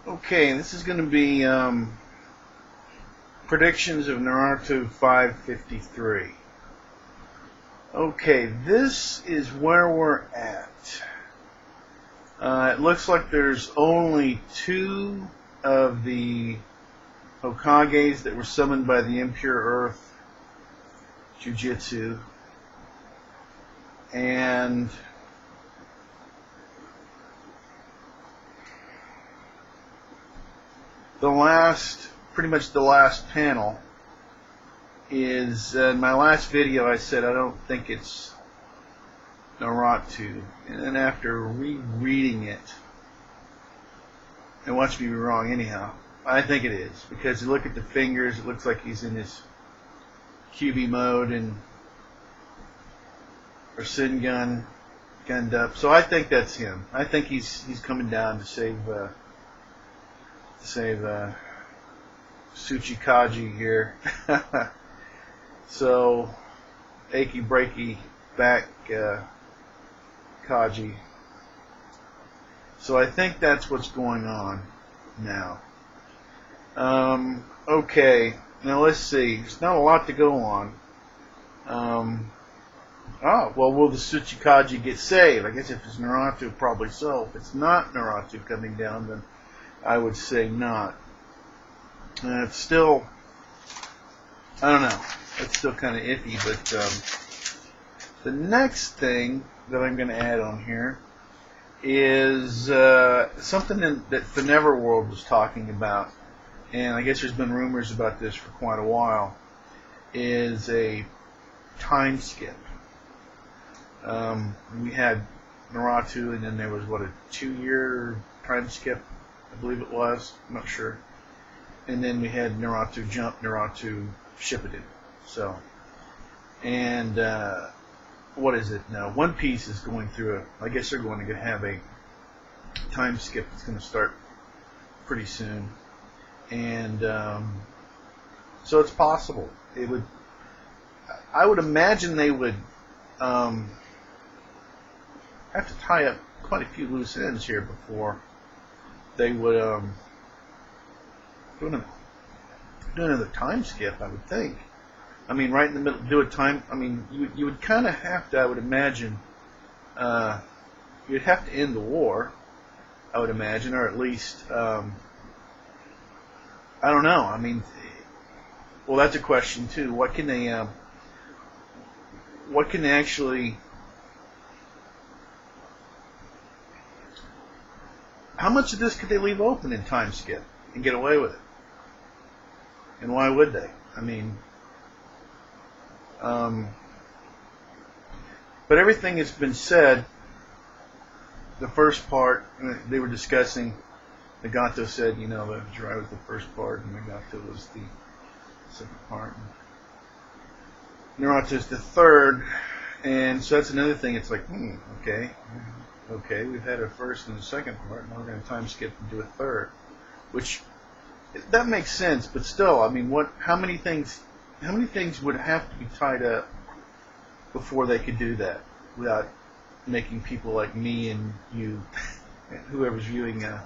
Okay, this is going to be predictions of Naruto 553. Okay, this is where we're at. It looks like there's only two of the Hokages that were summoned by the Impure Earth Jujutsu, and pretty much the last panel is, in my last video I said I don't think it's Naruto, and then after rereading it, and watch me be wrong anyhow, I think it is, because you look at the fingers, it looks like he's in his QB mode and or Sengun gunned up, so I think that's him. I think he's coming down to save Tsuchikage here. So, achy breaky back Kaji. So I think that's what's going on now. Okay, now let's see. There's not a lot to go on. Well, will the Tsuchikage get saved? I guess if it's Naruto, probably so. If it's not Naruto coming down, then I would say not. It's still, I don't know. It's still kind of iffy, but the next thing that I'm going to add on here is something that the Neverworld was talking about, and I guess there's been rumors about this for quite a while, is a time skip. We had Naruto, and then there was, a 2-year time skip, I believe it was, I'm not sure. And then we had Naruto Jump, Naruto Shippuden. So, and what is it now? One Piece is going through I guess they're going to have a time skip that's going to start pretty soon. And so it's possible. I would imagine they would have to tie up quite a few loose ends here before they would do another time skip, I would think. I mean, right in the middle, do a time. I mean, you would kind of have to, I would imagine, you'd have to end the war, I would imagine, or at least, I don't know. I mean, well, that's a question too. What can they actually? How much of this could they leave open in time skip and get away with it? And why would they? I mean, but everything has been said. The first part, they were discussing, Nagato said, the Jirai was the first part, and Nagato was the second part. Naruto's the third, and so that's another thing. It's like, okay, we've had a first and a second part, now we're going to time skip and do a third, which that makes sense, but still, I mean, how many things would have to be tied up before they could do that without making people like me and you, whoever's viewing, kind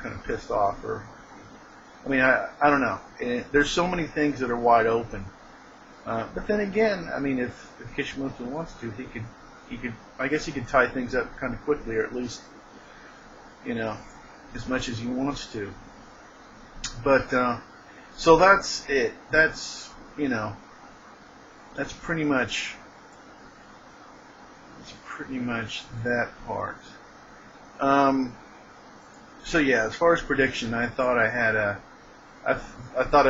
of pissed off? Or, I mean, I don't know. There's so many things that are wide open. But then again, I mean, if Kishimoto wants to, he could. I guess he could tie things up kind of quickly, or at least, as much as he wants to. But so that's it. That's that's pretty much that part. So yeah, as far as prediction, I thought I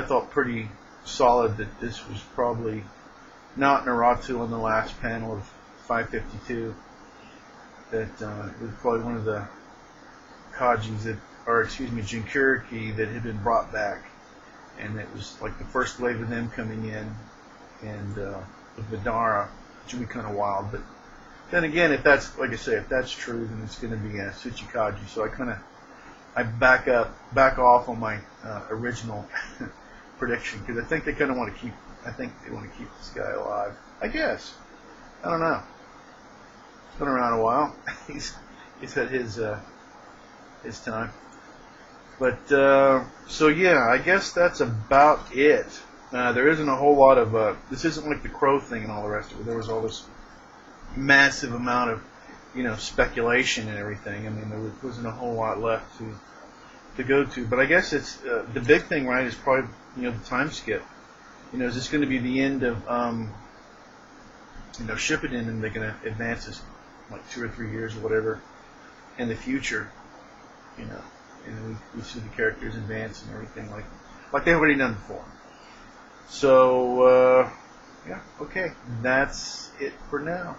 felt pretty solid that this was probably not Naruto in the last panel of 552. That it was probably one of the Kajis Jinchuriki that had been brought back, and it was like the first wave of them coming in, and with Vidara, which would be kind of wild. But then again, if that's, like I say, if that's true, then it's going to be Tsuchikage. So I back off on my original prediction, because I think they kind of want to keep. I think they want to keep this guy alive. I guess. I don't know. He's been around a while. He's had his time. But so yeah, I guess that's about it. There isn't a whole lot of this isn't like the Crow thing and all the rest of it. There was all this massive amount of speculation and everything. I mean, there wasn't a whole lot left to go to. But I guess it's the big thing, right? Is probably the time skip. Is this going to be the end of Shippuden, and they're going to advance this like 2 or 3 years or whatever in the future? And we see the characters advance and everything like they've already done before. So yeah, okay, that's it for now.